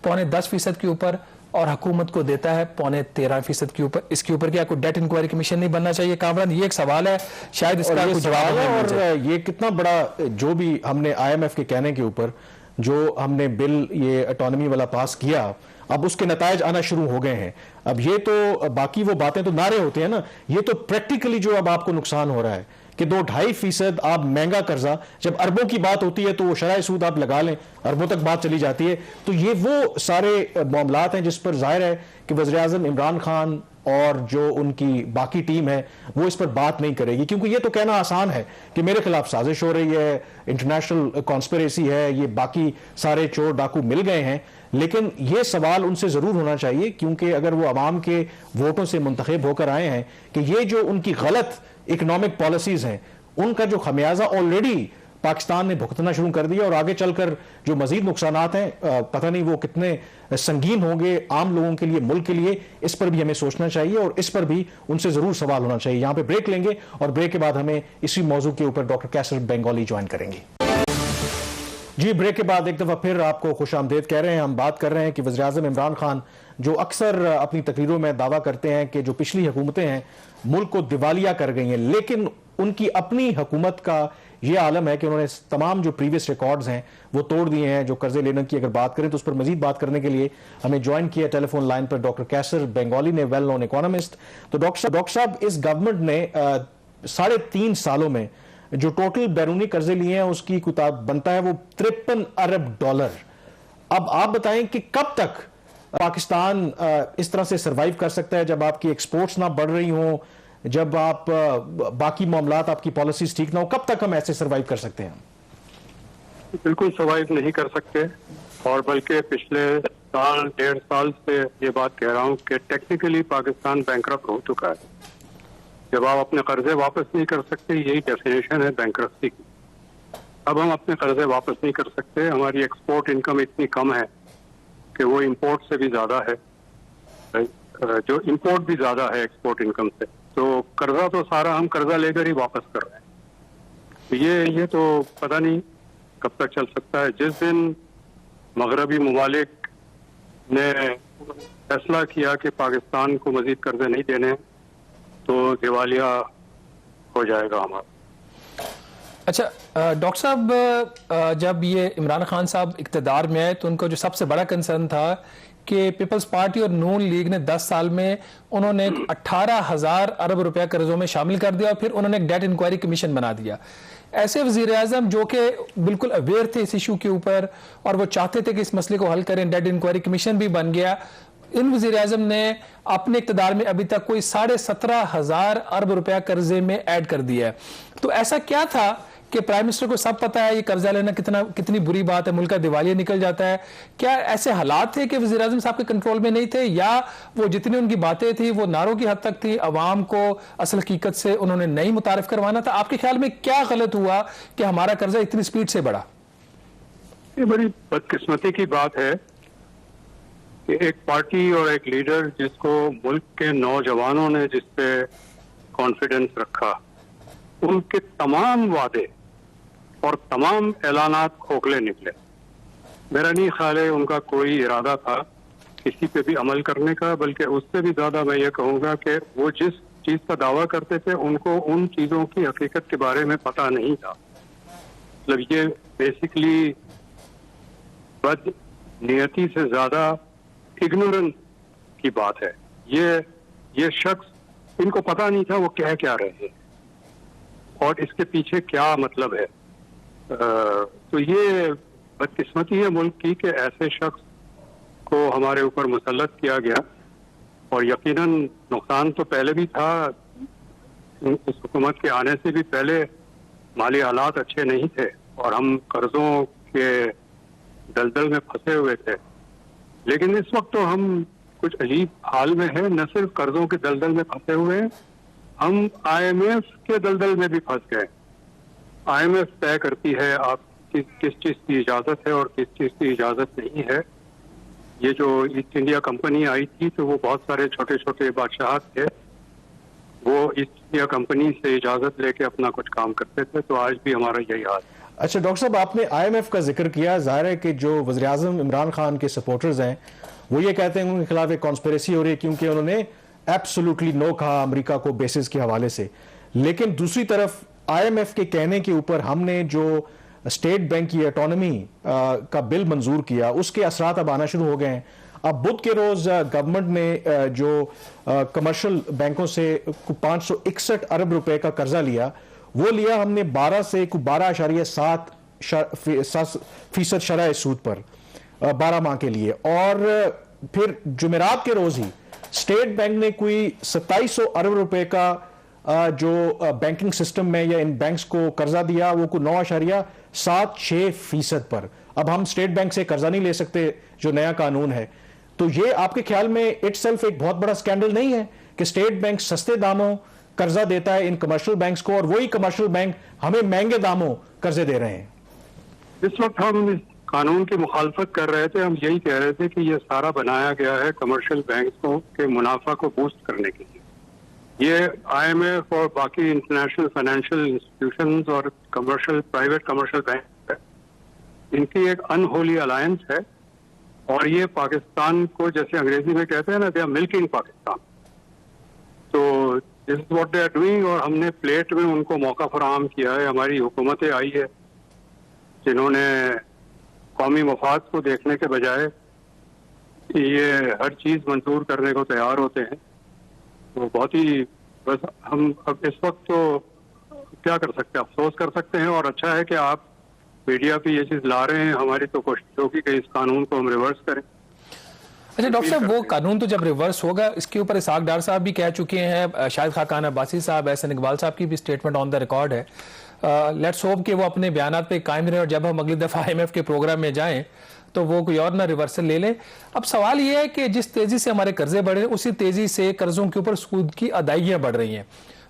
9.5% के ऊपर और हुकूमत को देता है 13.5% के ऊपर। इसके ऊपर क्या कोई डेट इंक्वायरी कमीशन नहीं बनना चाहिए? कामरान, ये एक सवाल है, शायद इसका कुछ जवाब है। और ये कितना बड़ा, जो भी हमने IMF के कहने के ऊपर जो हमने बिल ये ऑटोनॉमी वाला पास किया, अब उसके नतायज आना शुरू हो गए हैं। अब ये तो बाकी वो बातें तो नारे होते हैं ना, ये तो प्रैक्टिकली जो अब आपको नुकसान हो रहा है कि 2-2.5% आप महंगा कर्जा, जब अरबों की बात होती है तो वो शरह सूद आप लगा लें, अरबों तक बात चली जाती है। तो ये वो सारे मामलात हैं जिस पर जाहिर है कि वज़ीर-ए-आज़म इमरान खान और जो उनकी बाकी टीम है वो इस पर बात नहीं करेगी, क्योंकि ये तो कहना आसान है कि मेरे खिलाफ साजिश हो रही है, इंटरनेशनल कॉन्स्पिरेसी है, ये बाकी सारे चोर डाकू मिल गए हैं। लेकिन ये सवाल उनसे जरूर होना चाहिए, क्योंकि अगर वो अवाम के वोटों से मुंतखब होकर आए हैं कि ये जो उनकी गलत इकोनॉमिक पॉलिसीज हैं उनका जो खमियाजा ऑलरेडी पाकिस्तान ने भुगतना शुरू कर दिया और आगे चलकर जो मजीद नुकसानात हैं पता नहीं वो कितने संगीन होंगे आम लोगों के लिए, मुल्क के लिए, इस पर भी हमें सोचना चाहिए और इस पर भी उनसे जरूर सवाल होना चाहिए। यहां पे ब्रेक लेंगे और ब्रेक के बाद हमें इसी मौजू के ऊपर डॉक्टर कैसर बेंगोली ज्वाइन करेंगे। जी, ब्रेक के बाद एक दफा फिर आपको खुश आमदेद कह रहे हैं। हम बात कर रहे हैं कि वज़ीर-ए-आज़म इमरान खान जो अक्सर अपनी तकरीरों में दावा करते हैं कि जो पिछली हुकूमतें हैं मुल्क को दिवालिया कर गई हैं, लेकिन उनकी अपनी हुकूमत का ये आलम है कि उन्होंने तमाम जो प्रीवियस रिकॉर्ड्स हैं वो तोड़ दिए हैं। जो कर्जे लेने की अगर बात करें तो उस पर मजीद बात करने के लिए हमें ज्वाइन किया टेलीफोन लाइन पर डॉक्टर कैसर बेंगोली ने, वेल नोन इकोनॉमिस्ट। तो डॉक्टर साहब, इस गवर्नमेंट ने 3.5 सालों में जो टोटल बैरूनी कर्जे लिए हैं उसकी किताब बनता है वो $53 अरब। अब आप बताएं कि कब तक पाकिस्तान इस तरह से सरवाइव कर सकता है, जब आपकी एक्सपोर्ट्स ना बढ़ रही हों, जब आप बाकी मामलात आपकी पॉलिसीज ठीक ना हो, कब तक हम ऐसे सरवाइव कर सकते हैं? बिल्कुल सरवाइव नहीं कर सकते, और बल्कि पिछले 1.5 साल से ये बात कह रहा हूँ कि टेक्निकली पाकिस्तान बैंकरप्ट हो चुका है। जब आप अपने कर्जे वापस नहीं कर सकते, यही डेफिनेशन है बैंकरप्सी की। अब हम अपने कर्जे वापस नहीं कर सकते, हमारी एक्सपोर्ट इनकम इतनी कम है कि वो इंपोर्ट से भी ज्यादा है, जो इंपोर्ट भी ज्यादा है एक्सपोर्ट इनकम से। तो कर्जा तो सारा हम कर्जा लेकर ही वापस कर रहे हैं। तो ये तो पता नहीं कब तक चल सकता है। जिस दिन मगरबी ममालिक ने फैसला किया कि पाकिस्तान को मजीद कर्जे नहीं देने, तो दिवालिया हो जाएगा हमारा। अच्छा डॉक्टर साहब, जब ये इमरान खान साहब इक़्तिदार में आए तो उनका जो सबसे बड़ा कंसर्न था कि पीपल्स पार्टी और नून लीग ने 10 साल में उन्होंने 18,000 अरब रुपया कर्जों में शामिल कर दिया और फिर उन्होंने एक डेट इंक्वायरी कमीशन बना दिया। ऐसे वजीर आजम जो कि बिल्कुल अवेयर थे इस इशू के ऊपर और वो चाहते थे कि इस मसले को हल करें, डेट इंक्वायरी कमीशन भी बन गया। इन वजीर आजम ने अपने इक़्तिदार में अभी तक कोई 17,500 अरब रुपया कर्जे में ऐड कर दिया है। तो ऐसा क्या था कि प्राइम मिनिस्टर को सब पता है ये कर्जा लेना कितनी बुरी बात है, मुल्क का दिवालिया निकल जाता है? क्या ऐसे हालात थे कि वज़ीर आज़म साहब के कंट्रोल में नहीं थे, या वो जितनी उनकी बातें थी वो नारों की हद तक थी, अवाम को असल हकीकत से उन्होंने नहीं मुतारिफ करवाना था? आपके ख्याल में क्या गलत हुआ कि हमारा कर्जा इतनी स्पीड से बढ़ा? ये बड़ी बदकिस्मती की बात है कि एक पार्टी और एक लीडर जिसको मुल्क के नौजवानों ने जिस पे कॉन्फिडेंस रखा, उनके तमाम वादे और तमाम ऐलानात खोखले निकले। मेरा नहीं ख्याल है उनका कोई इरादा था किसी पे भी अमल करने का, बल्कि उससे भी ज्यादा मैं ये कहूँगा कि वो जिस चीज का दावा करते थे उनको उन चीजों की हकीकत के बारे में पता नहीं था। मतलब ये बेसिकली बदनीयती से ज्यादा इग्नोरेंस की बात है। ये शख्स, इनको पता नहीं था वो कह क्या रहे हैं और इसके पीछे क्या मतलब है। तो ये बदकिस्मती है मुल्क की कि ऐसे शख्स को हमारे ऊपर मुसल्लत किया गया, और यकीनन नुकसान तो पहले भी था। इस हुकूमत के आने से भी पहले माली हालात अच्छे नहीं थे और हम कर्जों के दलदल में फंसे हुए थे। लेकिन इस वक्त तो हम कुछ अजीब हाल में है, न सिर्फ कर्जों के दलदल में फंसे हुए हैं, हम IMF के दलदल में भी फंस गए। IMF तय करती है आप किस चीज की इजाजत है और किस चीज की इजाजत नहीं है। ये जो ईस्ट इंडिया कंपनी आई थी तो वो बहुत सारे छोटे छोटे बादशाह थे, वो ईस्ट इंडिया कंपनी से इजाजत लेके अपना कुछ काम करते थे। तो आज भी हमारा यही हाल है। अच्छा डॉक्टर साहब, आपने IMF का जिक्र किया। जाहिर है कि जो वज़ीर-ए-आज़म इमरान खान के सपोर्टर्स हैं वो ये कहते हैं उनके खिलाफ एक कॉन्स्पिरेसी हो रही है क्योंकि उन्होंने एब्सोल्युटली नो कहा अमेरिका को बेसिस के हवाले से। लेकिन दूसरी तरफ IMF के कहने के ऊपर हमने जो स्टेट बैंक की ऑटोनॉमी का बिल मंजूर किया उसके असरात अब आना शुरू हो गए हैं। अब बुध के रोज गवर्नमेंट ने जो कमर्शियल बैंकों से 561 अरब रुपए का कर्जा लिया, वो लिया हमने 12 से 12.7% शरह सूद पर 12 माह के लिए। और फिर जुमेरात के रोज ही स्टेट बैंक ने कोई 2700 अरब रुपए का जो बैंकिंग सिस्टम में या इन बैंक्स को कर्जा दिया, वो को 9.76% पर। अब हम स्टेट बैंक से कर्जा नहीं ले सकते जो नया कानून है। तो ये आपके ख्याल में इटसेल्फ एक बहुत बड़ा स्कैंडल नहीं है कि स्टेट बैंक सस्ते दामों कर्जा देता है इन कमर्शियल बैंक्स को और वही कमर्शियल बैंक हमें महंगे दामों कर्जे दे रहे हैं? इस वक्त हम इस कानून की मुखालफत कर रहे थे। हम यही कह रहे थे कि ये सारा बनाया गया है कमर्शियल बैंकों के मुनाफा को बूस्ट करने के लिए। ये IMF और बाकी इंटरनेशनल फाइनेंशियल इंस्टीट्यूशंस और प्राइवेट कमर्शियल बैंक है, इनकी एक अनहोली अलायंस है। और ये पाकिस्तान को, जैसे अंग्रेजी में कहते हैं ना, दे आर मिल्किंग पाकिस्तान। तो this is what they are doing. और हमने प्लेट में उनको मौका फराहम किया है। हमारी हुकूमतें आई है जिन्होंने कौमी मफाद को देखने के बजाय ये हर चीज मंजूर करने को तैयार होते हैं। तो बहुत ही, बस हम अब इस वक्त तो क्या कर सकते हैं, अफसोस कर सकते हैं। और अच्छा है कि आप मीडिया पे ये चीज ला रहे हैं। हमारी तो कोशिश होगी कि इस कानून को हम रिवर्स करें। अच्छा डॉक्टर साहब, वो कानून तो जब रिवर्स होगा, इसके ऊपर इसहाक डार साहब भी कह चुके हैं, शाहिद खाकान अब्बासी साहब, एहसन इकबाल साहब की भी स्टेटमेंट ऑन द रिकॉर्ड है। लेट्स होप कि वो अपने बयानात पे कायम रहे और जब हम अगली दफा IMF के प्रोग्राम में जाएं तो वो कोई और ना रिवर्सल ले लें। अब सवाल ये है कि जिस तेजी से हमारे कर्जे बढ़ रहे हैं उसी तेजी से कर्जों के ऊपर सूद की अदायगियां बढ़ रही हैं।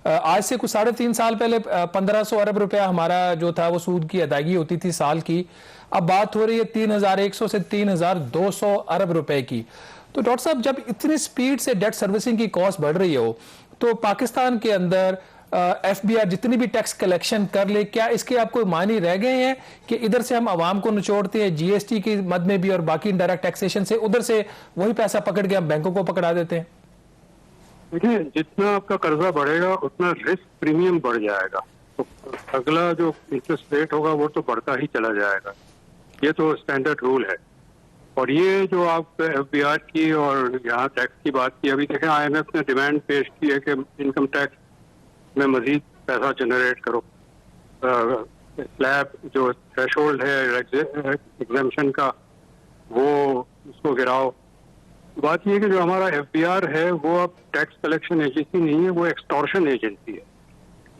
आज से कुछ 3.5 साल पहले 1500 अरब रुपया हमारा जो था वो सूद की अदायगी होती थी साल की। अब बात हो रही है 3100 से 3200 अरब रुपए की। तो डॉक्टर साहब, जब इतनी स्पीड से डेट सर्विसिंग की कॉस्ट बढ़ रही हो तो पाकिस्तान के अंदर FBR जितनी भी टैक्स कलेक्शन कर ले, क्या इसके आपको मानी रह गए हैं कि इधर से हम आवाम को निचोड़ते हैं GST की मद में भी और बाकी इनडायरेक्ट टैक्सेशन से, उधर से वही पैसा पकड़ के हम बैंकों को पकड़ा देते हैं? देखिए, जितना आपका कर्जा बढ़ेगा उतना रिस्क प्रीमियम बढ़ जाएगा, तो अगला जो इंटरेस्ट रेट होगा वो तो बढ़ता ही चला जाएगा। ये तो स्टैंडर्ड रूल है। और ये जो आप FBR की और यहाँ टैक्स की बात की, अभी देखें IMF ने डिमांड पेश की है कि इनकम टैक्स में मजीद पैसा जनरेट करो, स्लैब जो थ्रेशोल्ड है एग्जेम्पशन का वो उसको गिराओ। बात यह है कि जो हमारा FBR है वो अब टैक्स कलेक्शन एजेंसी नहीं है, वो एक्सटॉर्शन एजेंसी है।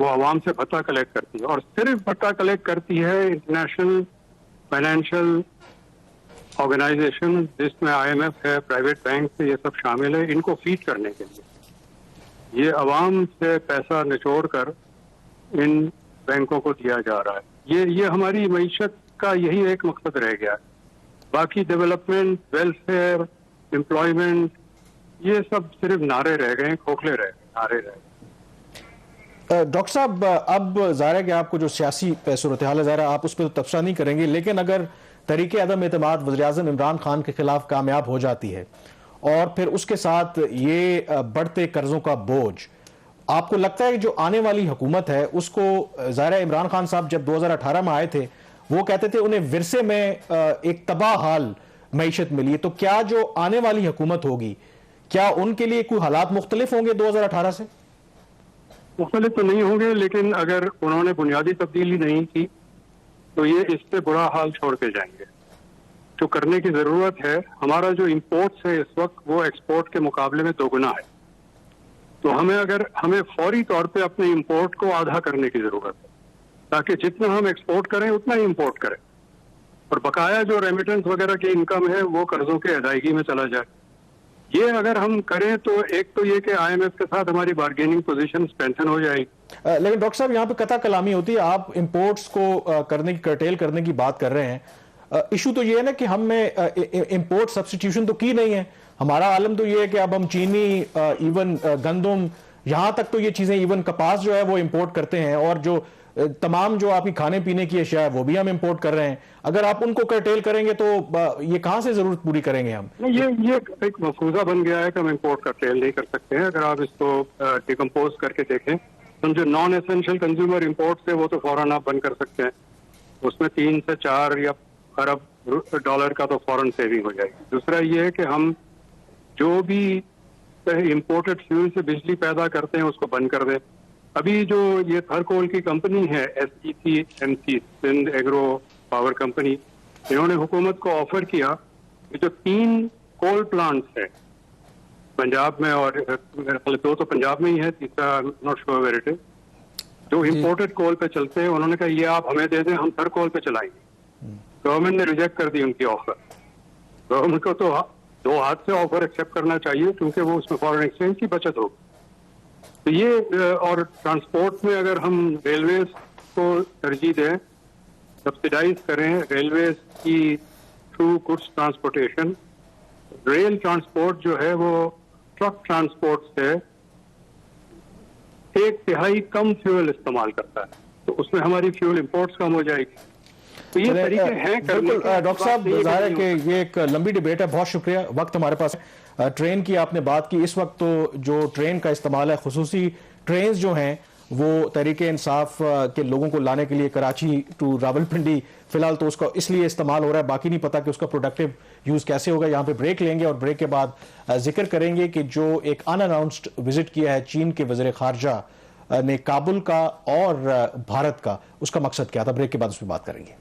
वो आवाम से भत्ता कलेक्ट करती है और सिर्फ भत्ता कलेक्ट करती है इंटरनेशनल फाइनेंशियल ऑर्गेनाइजेशन जिसमें IMF है, प्राइवेट बैंक से ये सब शामिल है, इनको फीड करने के लिए। ये अवाम से पैसा निचोड़ कर इन बैंकों को दिया जा रहा है। ये हमारी मईशत का यही एक मकसद रह गया है। बाकी डेवलपमेंट, वेलफेयर, एम्प्लॉयमेंट, ये सब सिर्फ नारे रह गए, खोखले रह गए, नारे रह गए। डॉक्टर साहब, अब जाहिर है कि आपको जो सियासी सूरत हाल है, ज़ाहिर आप उस पर तो तबसरा नहीं करेंगे, लेकिन अगर तरीके अदम एतमाद वज़ीर-ए-आज़म इमरान खान के खिलाफ कामयाब हो जाती है और फिर उसके साथ ये बढ़ते कर्जों का बोझ, आपको लगता है कि जो आने वाली हुकूमत है उसको, ज़ाहिर है इमरान खान साहब जब 2018 में आए थे वो कहते थे उन्हें विरसे में एक तबाह हाल मईशत मिली, तो क्या जो आने वाली हुकूमत होगी क्या उनके लिए कोई हालात मुख्तलिफ होंगे 2018 से? मुख्तलिफ तो नहीं होंगे, लेकिन अगर उन्होंने बुनियादी तब्दीली नहीं की तो ये इससे बुरा हाल छोड़ के जाएंगे। जो करने की जरूरत है, हमारा जो इंपोर्ट्स है इस वक्त वो एक्सपोर्ट के मुकाबले में दोगुना है। तो हमें फौरी तौर पे अपने इंपोर्ट को आधा करने की जरूरत है। ताकि जितना हम एक्सपोर्ट करें उतना ही इंपोर्ट करें, और बकाया जो रेमिटेंस वगैरह की इनकम है वो कर्जों के अदायगी में चला जाए। ये अगर हम करें तो एक तो ये कि IMF के साथ हमारी बार्गेनिंग पोजीशन स्ट्रेंथन हो जाएगी। लेकिन डॉक्टर साहब यहाँ पे कथा कलामी होती है। आप इंपोर्ट्स को करने की, कर्टेल करने की बात कर रहे हैं। इशू तो ये है ना कि हमने इंपोर्ट सब्स्टिट्यूशन तो की नहीं है। हमारा आलम तो ये है कि अब हम चीनी, इवन गंदम, यहां तक तो ये चीजें, इवन कपास जो है वो इंपोर्ट करते हैं, और जो तमाम जो आपकी खाने पीने की अशिया है वो भी हम इंपोर्ट कर रहे हैं। अगर आप उनको कर्टेल करेंगे तो ये कहां से जरूरत पूरी करेंगे हम? नहीं, ये एक मफरूजा बन गया है कि हम इंपोर्ट कर्टेल नहीं कर सकते हैं। अगर आप इसको डिकम्पोज करके देखें तो जो नॉन एसेंशियल कंज्यूमर इंपोर्ट है वो तो फौरन आप बंद कर सकते हैं। उसमें 3 से 4 या अरब डॉलर का तो फौरन सेविंग हो जाएगी। दूसरा ये है कि हम जो भी इंपोर्टेड फ्यूल से बिजली पैदा करते हैं उसको बंद कर दें। अभी जो ये थरकोल की कंपनी है SECMC, Sindh agro power company, इन्होंने हुकूमत को ऑफर किया कि जो 3 कोल प्लांट्स हैं पंजाब में, और मेरे ख्याल 2 तो पंजाब में ही है, तीसरा not sure where it is, जो इंपोर्टेड कोल पे चलते हैं, उन्होंने कहा ये आप हमें दे दें, हम थरकोल पे चलाएंगे। गवर्नमेंट ने रिजेक्ट कर दी उनकी ऑफर। गवर्नमेंट को तो 2 हाथ से ऑफर एक्सेप्ट करना चाहिए, क्योंकि वो उसमें फॉरेन एक्सचेंज की बचत होगी। तो ये, और ट्रांसपोर्ट में अगर हम रेलवेज को तरजीह दें, सब्सिडाइज करें रेलवेज की through goods transportation, rail transport जो है वो ट्रक ट्रांसपोर्ट से 1/3 कम फ्यूल इस्तेमाल करता है, तो उसमें हमारी फ्यूल इंपोर्ट्स कम हो जाएगी। तो ये तरीके हैं करने के। डॉक्टर साहब, जाहिर है कि ये एक लंबी डिबेट है, बहुत शुक्रिया, वक्त हमारे पास है। ट्रेन की आपने बात की, इस वक्त तो जो ट्रेन का इस्तेमाल है, खुसूसी ट्रेन जो हैं वो तहरीक इंसाफ के लोगों को लाने के लिए कराची टू रावलपिंडी फिलहाल तो उसका इसलिए इस्तेमाल हो रहा है, बाकी नहीं पता कि उसका प्रोडक्टिव यूज कैसे होगा। यहाँ पे ब्रेक लेंगे और ब्रेक के बाद जिक्र करेंगे कि जो एक अनअनाउंस्ड विजिट किया है चीन के वज़ीर ख़ारजा ने काबुल का और भारत का, उसका मकसद क्या था। ब्रेक के बाद उस पर बात करेंगे।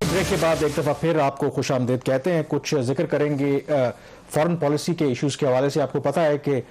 ब्रेक के बाद एक दफ़ा फिर आपको खुश आमदीद कहते हैं। कुछ जिक्र करेंगे फॉरेन पॉलिसी के इश्यूज़ के हवाले से। आपको पता है कि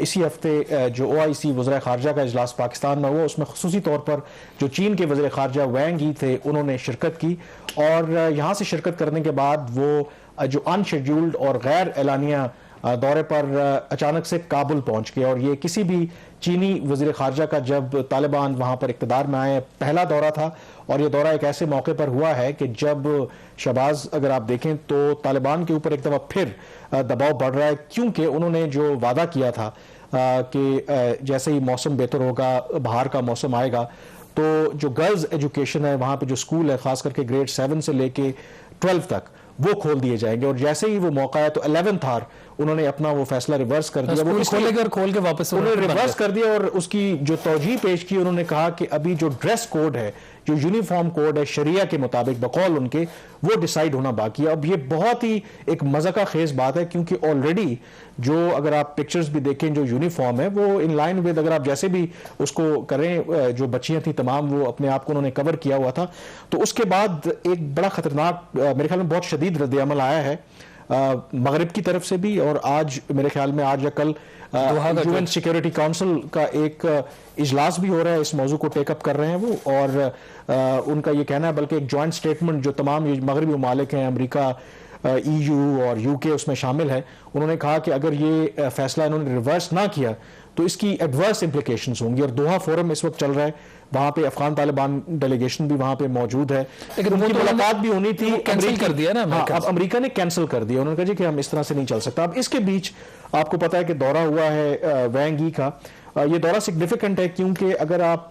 इसी हफ्ते जो OIC वज़ीर ख़ारजा का इजलास पाकिस्तान में हुआ, उसमें खुसूसी तौर पर जो चीन के वज़ीर ख़ारजा वैंग यी थे उन्होंने शिरकत की, और यहाँ से शिरकत करने के बाद वो जो अनशेड्यूल्ड और गैर एलानिया दौरे पर अचानक से काबुल पहुंच गए। और ये किसी भी चीनी वज़ीर ख़ारजा का जब तालिबान वहाँ पर इक़्तिदार में आए पहला दौरा था, और ये दौरा एक ऐसे मौके पर हुआ है कि जब शहबाज अगर आप देखें तो तालिबान के ऊपर एक दफ़ा फिर दबाव बढ़ रहा है, क्योंकि उन्होंने जो वादा किया था कि जैसे ही मौसम बेहतर होगा, बाहर का मौसम आएगा, तो जो गर्ल्स एजुकेशन है वहाँ पे जो स्कूल है ख़ास करके ग्रेड 7 से लेके 12 तक वो खोल दिए जाएंगे। और जैसे ही वो मौका है तो 11th आवर उन्होंने अपना वो फैसला रिवर्स कर दिया, वो खोलेंगे और खोल के वापस उन्होंने रिवर्स कर दिया। और उसकी जो तौजीह पेश की, उन्होंने कहा कि अभी जो ड्रेस कोड है, जो यूनिफॉर्म कोड है शरिया के मुताबिक बकौल उनके, वो डिसाइड होना बाकी है। अब ये बहुत ही एक मज़ा खेज बात है, क्योंकि ऑलरेडी जो अगर आप पिक्चर्स भी देखें जो यूनिफॉर्म है वो इन लाइन विद, अगर आप जैसे भी उसको करें, जो बच्चियां थी तमाम वो अपने आप को उन्होंने कवर किया हुआ था। तो उसके बाद एक बड़ा खतरनाक, मेरे ख्याल में बहुत शदीद रद्द-ए-अमल आया है मगरिब की तरफ से भी, और आज मेरे ख्याल में आज या कल UN सिक्योरिटी काउंसिल का एक इजलास भी हो रहा है, इस मौजू को टेकअप कर रहे हैं वो। और उनका ये कहना है, बल्कि एक जॉइंट स्टेटमेंट जो तमाम मगरबी ममालिक हैं, अमेरिका, EU और UK उसमें शामिल है, उन्होंने कहा कि अगर ये फैसला इन्होंने रिवर्स ना किया तो इसकी एडवर्स इम्प्लीकेशंस होंगी। और दोहा फोरम इस वक्त चल रहा है, वहां पे अफगान तालिबान डेलीगेशन भी वहां पे मौजूद है, लेकिन उनकी मुलाकात भी होनी थी, कैंसिल कर दिया ना। अब अमेरिका ने कैंसिल कर दिया, उन्होंने कहा जी कि हम इस तरह से नहीं चल सकता। अब इसके बीच आपको पता है कि दौरा हुआ है वैंग यी का। ये दौरा सिग्निफिकेंट है क्योंकि अगर आप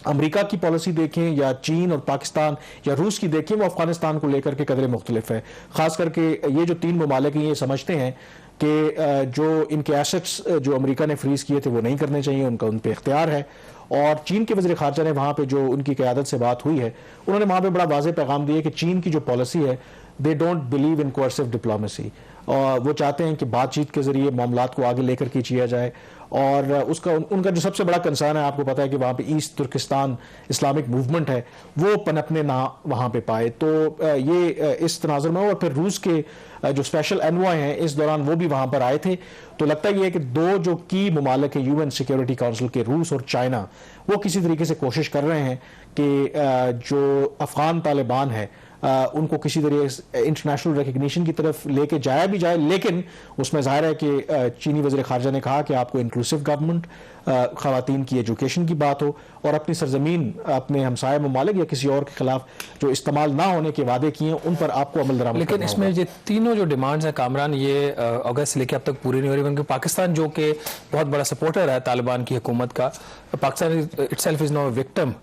अमेरिका की पॉलिसी देखें या चीन और पाकिस्तान या रूस की देखें, वो अफगानिस्तान को लेकर के कदरे मुख्तलिफ है। खास करके ये जो 3 ममालिक ये समझते हैं कि जो इनके एसेट्स जो अमेरिका ने फ्रीज किए थे वो नहीं करने चाहिए, उनका उन पर इख्तियार है। और चीन के वज़ीर ख़ारजा ने वहाँ पे जो उनकी क़यादत से बात हुई है, उन्होंने वहाँ पे बड़ा वाज़ेह पैगाम दिया कि चीन की जो पॉलिसी है, they don't believe in coercive diplomacy. और वो चाहते हैं कि बातचीत के जरिए मामलात को आगे लेकर के किया जाए। और उनका जो सबसे बड़ा कंसर्न है, आपको पता है कि वहाँ पे ईस्ट तुर्किस्तान इस्लामिक मूवमेंट है, वो पनपने ना वहाँ पे पाए। तो ये इस तनाजुर में, और फिर रूस के जो स्पेशल एनवॉय हैं इस दौरान वो भी वहाँ पर आए थे। तो लगता ये है कि दो जो की ममालिक है यूएन सिक्योरिटी काउंसिल के, रूस और चाइना, वो किसी तरीके से कोशिश कर रहे हैं कि जो अफगान तालिबान है उनको किसी तरह इंटरनेशनल रिकग्निशन की तरफ लेके जाया भी जाए। लेकिन उसमें जाहिर है कि चीनी वज़ीर ख़ारजा ने कहा कि आपको इंक्लूसिव गवर्नमेंट, ख़वातीन की एजुकेशन की बात हो, और अपनी सरजमीन अपने हमसाया ममालिक या किसी और के खिलाफ जो इस्तेमाल ना होने के वादे किए हैं उन पर आपको अमल दरामद। लेकिन इसमें ये तीनों जो डिमांड्स हैं कामरान, ये अगस्त से लेकर अब तक पूरी नहीं हो रही, क्योंकि पाकिस्तान जो कि बहुत बड़ा सपोर्टर है तालिबान की हुकूमत का, Pakistan itself is now a victim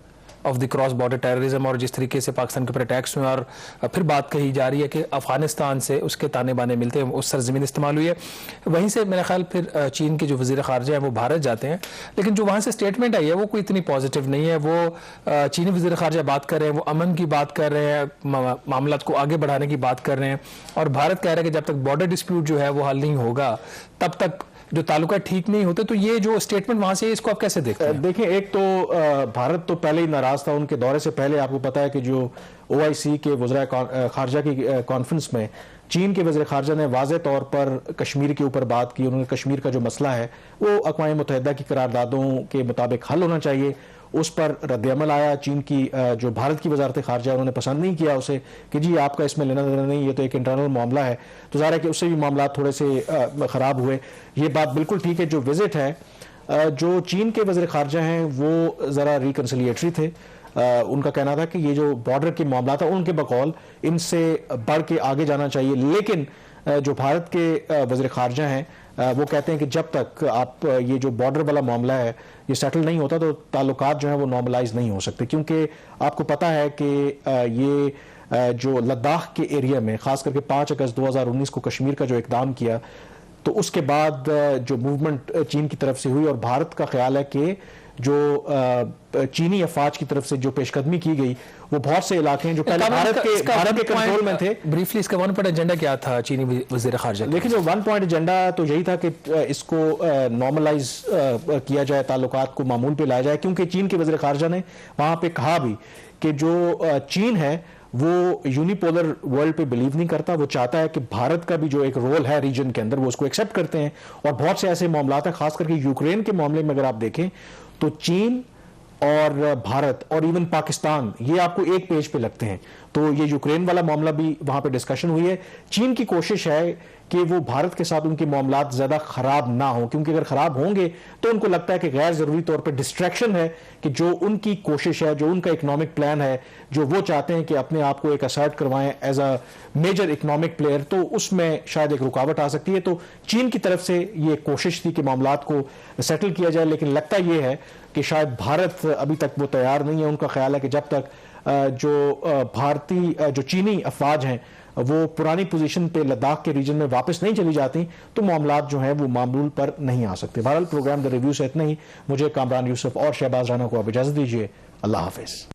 of the cross border terrorism, और जिस तरीके से पाकिस्तान के ऊपर अटैक्स हुए, और फिर बात कही जा रही है कि अफगानिस्तान से उसके ताने बाने मिलते हैं, उस सरजमीन इस्तेमाल हुई है। वहीं से मेरा ख्याल फिर चीन के जो वज़ीर ख़ारजा हैं वो भारत जाते हैं, लेकिन जो वहाँ से स्टेटमेंट आई है वो कोई इतनी पॉजिटिव नहीं है। वो चीनी वज़ीर ख़ारजा बात कर रहे हैं, वो अमन की बात कर रहे हैं, मामलात को आगे बढ़ाने की बात कर रहे हैं, और भारत कह रहा है कि जब तक बॉर्डर डिस्प्यूट जो है वो हल नहीं होगा तब तक जो ताल्लुका ठीक नहीं होते। तो ये जो स्टेटमेंट वहां से, इसको आप कैसे देखते हैं? देखिए, एक तो भारत तो पहले ही नाराज था। उनके दौरे से पहले आपको पता है कि जो OIC के वज़ीर ख़ारजा की कॉन्फ्रेंस में चीन के वज़ीर ख़ारजा ने वाज़े तौर पर कश्मीर के ऊपर बात की। उन्होंने कश्मीर का जो मसला है वो अक़वाम मुत्तहिदा की करारदादों के मुताबिक हल होना चाहिए, उस पर रद्द-ए-अमल आया। चीन की जो भारत की वज़ारत ख़ारजा, उन्होंने पसंद नहीं किया उसे कि जी आपका इसमें लेना देना नहीं, ये तो एक इंटरनल मामला है। तो ज़ाहिर है कि उससे भी मामला थोड़े से ख़राब हुए। ये बात बिल्कुल ठीक है। जो विज़िट है, जो चीन के वज़ीर ख़ारजा हैं वो ज़रा रिकन्सिलिएटरी थे। उनका कहना था कि ये जो बॉर्डर के मामला था उनके बकौल इनसे बढ़ के आगे जाना चाहिए। लेकिन जो भारत के वज़ीर ख़ारजा हैं वो कहते हैं कि जब तक आप ये जो बॉर्डर वाला मामला है ये सेटल नहीं होता तो ताल्लुकात जो है वो नॉर्मलाइज नहीं हो सकते। क्योंकि आपको पता है कि ये जो लद्दाख के एरिया में ख़ास करके 5 अगस्त 2019 को कश्मीर का जो इक़दाम किया, तो उसके बाद जो मूवमेंट चीन की तरफ से हुई, और भारत का ख्याल है कि जो चीनी अफवाज की तरफ से जो पेशकदमी की गई वो बहुत से इलाके हैं जो पहले भारत के कंट्रोल में थे। ब्रीफली इसका 1 पॉइंट एजेंडा क्या था चीनी वज़ीर ख़ारजा? लेकिन जो 1 पॉइंट एजेंडा तो यही था कि इसको नॉर्मलाइज किया जाए, ताल्लुकात को मामूल पे लाया जाए। क्योंकि चीन के वज़ीर ख़ारजा ने वहाँ पे कहा भी कि जो चीन है वो यूनिपोलर वर्ल्ड पे बिलीव नहीं करता। वो चाहता है कि भारत का भी जो एक रोल है रीजन के अंदर वो उसको एक्सेप्ट करते हैं। और बहुत से ऐसे मामलात हैं, खास करके यूक्रेन के मामले में अगर आप देखें तो चीन और भारत और इवन पाकिस्तान ये आपको एक पेज पे लगते हैं। तो ये यूक्रेन वाला मामला भी वहां पे डिस्कशन हुई है। चीन की कोशिश है कि वो भारत के साथ उनके मामलात ज़्यादा ख़राब ना हो, क्योंकि अगर ख़राब होंगे तो उनको लगता है कि गैर ज़रूरी तौर पर डिस्ट्रैक्शन है, कि जो उनकी कोशिश है, जो उनका इकनॉमिक प्लान है, जो वो चाहते हैं कि अपने आप को एक असर्ट करवाएं as a major economic player, तो उसमें शायद एक रुकावट आ सकती है। तो चीन की तरफ से ये कोशिश थी कि मामलात को सेटल किया जाए, लेकिन लगता ये है कि शायद भारत अभी तक वो तैयार नहीं है। उनका ख्याल है कि जब तक जो भारतीय जो चीनी अफवाज हैं वो पुरानी पोजीशन पे लद्दाख के रीजन में वापस नहीं चली जाती तो मामलात जो हैं वो मामूल पर नहीं आ सकते। बहरहाल प्रोग्राम द रिव्यू से इतना ही। मुझे कामरान यूसुफ और शहबाज राना को आप इजाज़त दीजिए। अल्लाह हाफिज़।